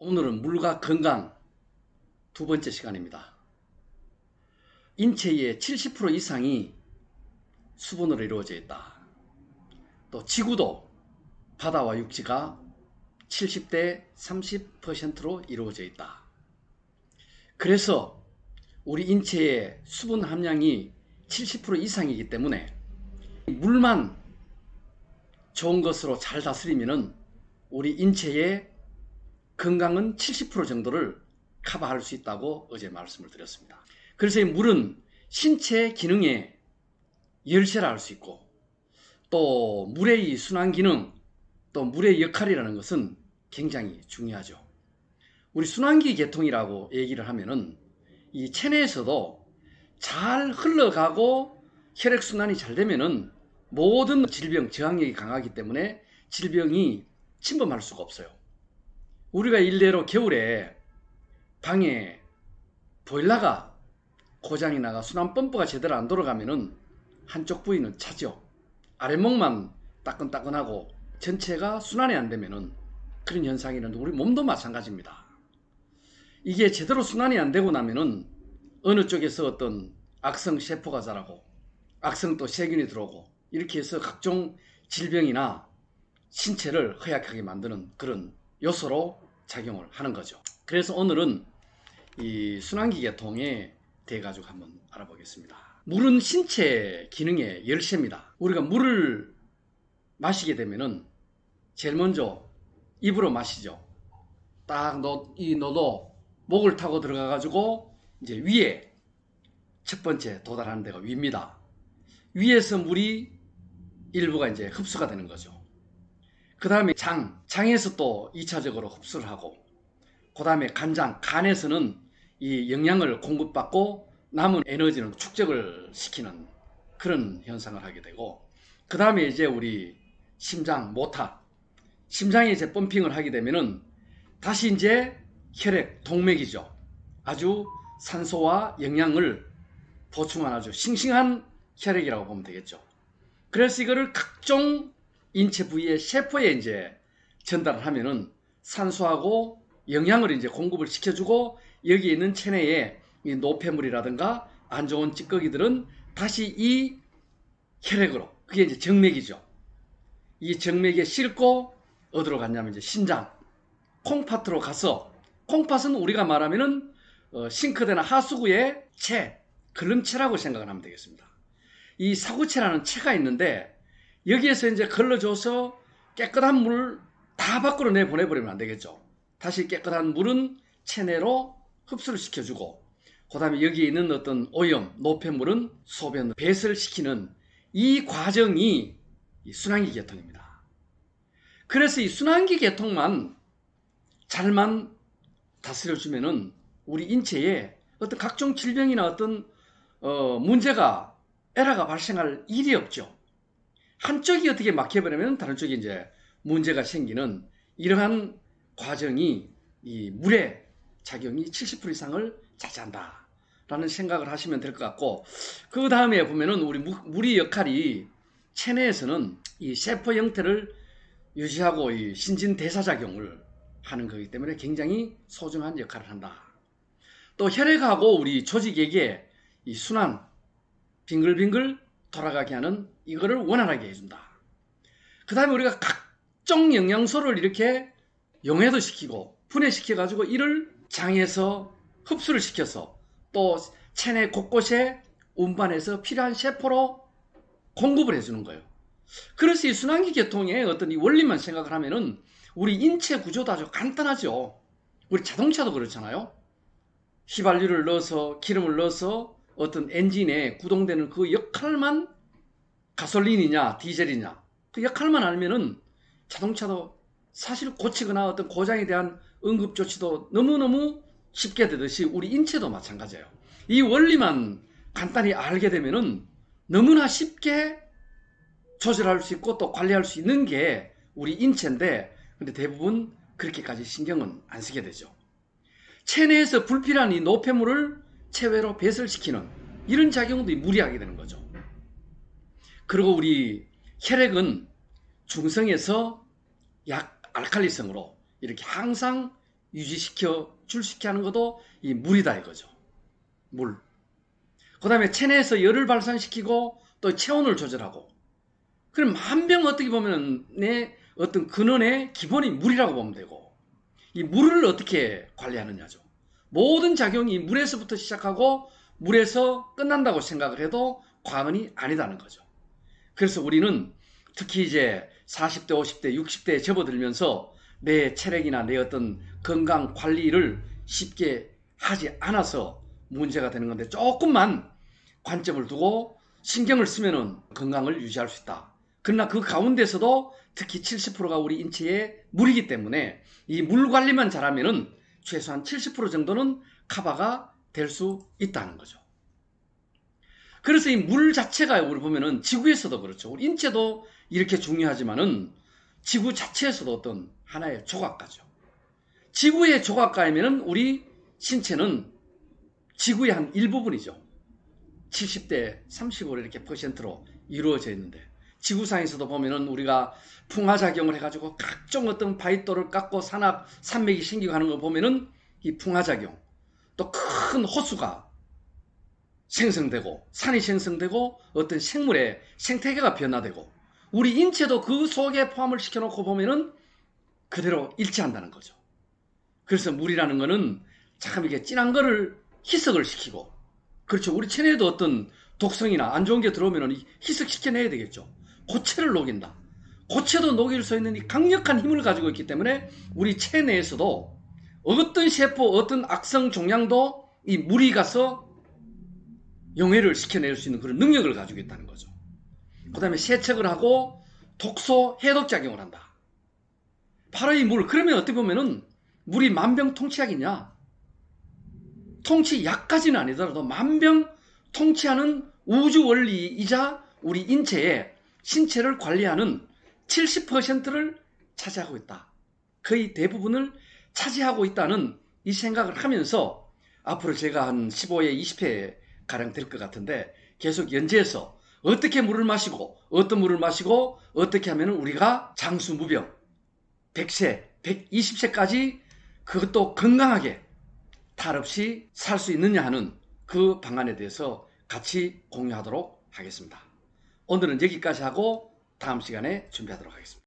오늘은 물과 건강 두 번째 시간입니다. 인체의 70% 이상이 수분으로 이루어져 있다. 또 지구도 바다와 육지가 70대 30%로 이루어져 있다. 그래서 우리 인체의 수분 함량이 70% 이상이기 때문에 물만 좋은 것으로 잘 다스리면 우리 인체의 건강은 70% 정도를 커버할 수 있다고 어제 말씀을 드렸습니다. 그래서 이 물은 신체 기능의 열쇠라 할 수 있고, 또 물의 이 순환 기능, 또 물의 역할이라는 것은 굉장히 중요하죠. 우리 순환기 계통이라고 얘기를 하면은 이 체내에서도 잘 흘러가고 혈액순환이 잘 되면은 모든 질병 저항력이 강하기 때문에 질병이 침범할 수가 없어요. 우리가 일례로 겨울에 방에 보일러가 고장이 나가 순환 펌프가 제대로 안 돌아가면은 한쪽 부위는 차죠. 아랫목만 따끈따끈하고 전체가 순환이 안 되면은 그런 현상이 있는데 우리 몸도 마찬가지입니다. 이게 제대로 순환이 안 되고 나면은 어느 쪽에서 어떤 악성 세포가 자라고 악성 또 세균이 들어오고 이렇게 해서 각종 질병이나 신체를 허약하게 만드는 그런 요소로 작용을 하는 거죠. 그래서 오늘은 이 순환기 계통에 대해 가지고 한번 알아보겠습니다. 물은 신체 기능의 열쇠입니다. 우리가 물을 마시게 되면은 제일 먼저 입으로 마시죠. 딱 너도 목을 타고 들어가 가지고 이제 위에 첫 번째 도달하는 데가 위입니다. 위에서 물이 일부가 이제 흡수가 되는 거죠. 그 다음에 장에서 또 2차적으로 흡수를 하고, 그 다음에 간에서는 이 영양을 공급받고 남은 에너지는 축적을 시키는 그런 현상을 하게 되고, 그 다음에 이제 우리 심장, 심장이 이제 펌핑을 하게 되면은 다시 이제 혈액, 동맥이죠. 아주 산소와 영양을 보충한 아주 싱싱한 혈액이라고 보면 되겠죠. 그래서 이거를 각종 인체 부위의 세포에 이제 전달을 하면은 산소하고 영양을 이제 공급을 시켜주고, 여기에 있는 체내의 이 노폐물이라든가 안 좋은 찌꺼기들은 다시 이 혈액으로, 그게 이제 정맥이죠. 이 정맥에 싣고 어디로 갔냐면 이제 신장, 콩팥으로 가서, 콩팥은 우리가 말하면은 싱크대나 하수구의 걸름체라고 생각을 하면 되겠습니다. 이 사구체라는 체가 있는데 여기에서 이제 걸러줘서 깨끗한 물 다 밖으로 내보내버리면 안 되겠죠. 다시 깨끗한 물은 체내로 흡수를 시켜주고, 그 다음에 여기에 있는 어떤 오염, 노폐물은 소변, 배설을 시키는 이 과정이 이 순환기 계통입니다. 그래서 이 순환기 계통만 잘만 다스려주면은 우리 인체에 어떤 각종 질병이나 어떤 문제가, 에러가 발생할 일이 없죠. 한쪽이 어떻게 막혀버리면 다른 쪽이 이제 문제가 생기는 이러한 과정이 이 물의 작용이 70% 이상을 차지한다 라는 생각을 하시면 될 것 같고, 그 다음에 보면은 우리 물의 역할이 체내에서는 이 세포 형태를 유지하고 이 신진대사작용을 하는 거기 때문에 굉장히 소중한 역할을 한다. 또 혈액하고 우리 조직에게 이 순환, 빙글빙글 돌아가게 하는 이거를 원활하게 해준다. 그 다음에 우리가 각종 영양소를 이렇게 용해도 시키고 분해시켜 가지고 이를 장에서 흡수를 시켜서 또 체내 곳곳에 운반해서 필요한 세포로 공급을 해주는 거예요. 그래서 이 순환기 계통의 어떤 이 원리만 생각을 하면은 우리 인체 구조도 아주 간단하죠. 우리 자동차도 그렇잖아요. 휘발유를 넣어서 기름을 넣어서 어떤 엔진에 구동되는 그 역할만, 가솔린이냐 디젤이냐 그 역할만 알면은 자동차도 사실 고치거나 어떤 고장에 대한 응급조치도 너무너무 쉽게 되듯이 우리 인체도 마찬가지예요. 이 원리만 간단히 알게 되면은 너무나 쉽게 조절할 수 있고 또 관리할 수 있는 게 우리 인체인데, 근데 대부분 그렇게까지 신경은 안 쓰게 되죠. 체내에서 불필요한 이 노폐물을 체외로 배설시키는 이런 작용도 무리하게 되는 거죠. 그리고 우리 혈액은 중성에서 약 알칼리성으로 이렇게 항상 유지시켜 출시켜 하는 것도 이 물이다 이거죠. 물. 그 다음에 체내에서 열을 발산시키고 또 체온을 조절하고. 그럼 만병 어떻게 보면 내 어떤 근원의 기본이 물이라고 보면 되고, 이 물을 어떻게 관리하느냐죠. 모든 작용이 물에서부터 시작하고 물에서 끝난다고 생각을 해도 과언이 아니다는 거죠. 그래서 우리는 특히 이제 40대, 50대, 60대에 접어들면서 내 체력이나 내 어떤 건강 관리를 쉽게 하지 않아서 문제가 되는 건데, 조금만 관점을 두고 신경을 쓰면은 건강을 유지할 수 있다. 그러나 그 가운데서도 특히 70%가 우리 인체의 물이기 때문에 이 물 관리만 잘하면은 최소한 70% 정도는 커버가 될 수 있다는 거죠. 그래서 이 물 자체가 우리 보면은 지구에서도 그렇죠. 우리 인체도 이렇게 중요하지만은 지구 자체에서도 어떤 하나의 조각가죠. 지구의 조각가이면은 우리 신체는 지구의 한 일부분이죠. 70대 35 이렇게 퍼센트로 이루어져 있는데, 지구상에서도 보면은 우리가 풍화작용을 해가지고 각종 어떤 바위돌을 깎고 산맥이 생기고 하는 걸 보면은 이 풍화작용, 또 큰 호수가 생성되고 산이 생성되고 어떤 생물의 생태계가 변화되고, 우리 인체도 그 속에 포함을 시켜놓고 보면은 그대로 일치한다는 거죠. 그래서 물이라는 거는 참 이게 진한 거를 희석을 시키고, 그렇죠. 우리 체내에도 어떤 독성이나 안 좋은 게 들어오면 희석시켜내야 되겠죠. 고체를 녹인다. 고체도 녹일 수 있는 이 강력한 힘을 가지고 있기 때문에 우리 체내에서도 어떤 세포, 어떤 악성 종양도 이 물이 가서 용해를 시켜낼 수 있는 그런 능력을 가지고 있다는 거죠. 그 다음에 세척을 하고 독소 해독작용을 한다. 바로 이 물. 그러면 어떻게 보면은 물이 만병통치약이냐? 통치약까지는 아니더라도 만병통치하는 우주 원리이자 우리 인체의 신체를 관리하는 70%를 차지하고 있다. 거의 대부분을 차지하고 있다는 이 생각을 하면서 앞으로 제가 한 15회, 20회 가량 될 것 같은데 계속 연재해서 어떻게 물을 마시고 어떤 물을 마시고 어떻게 하면 우리가 장수무병 100세, 120세까지 그것도 건강하게 탈 없이 살 수 있느냐 하는 그 방안에 대해서 같이 공유하도록 하겠습니다. 오늘은 여기까지 하고 다음 시간에 준비하도록 하겠습니다.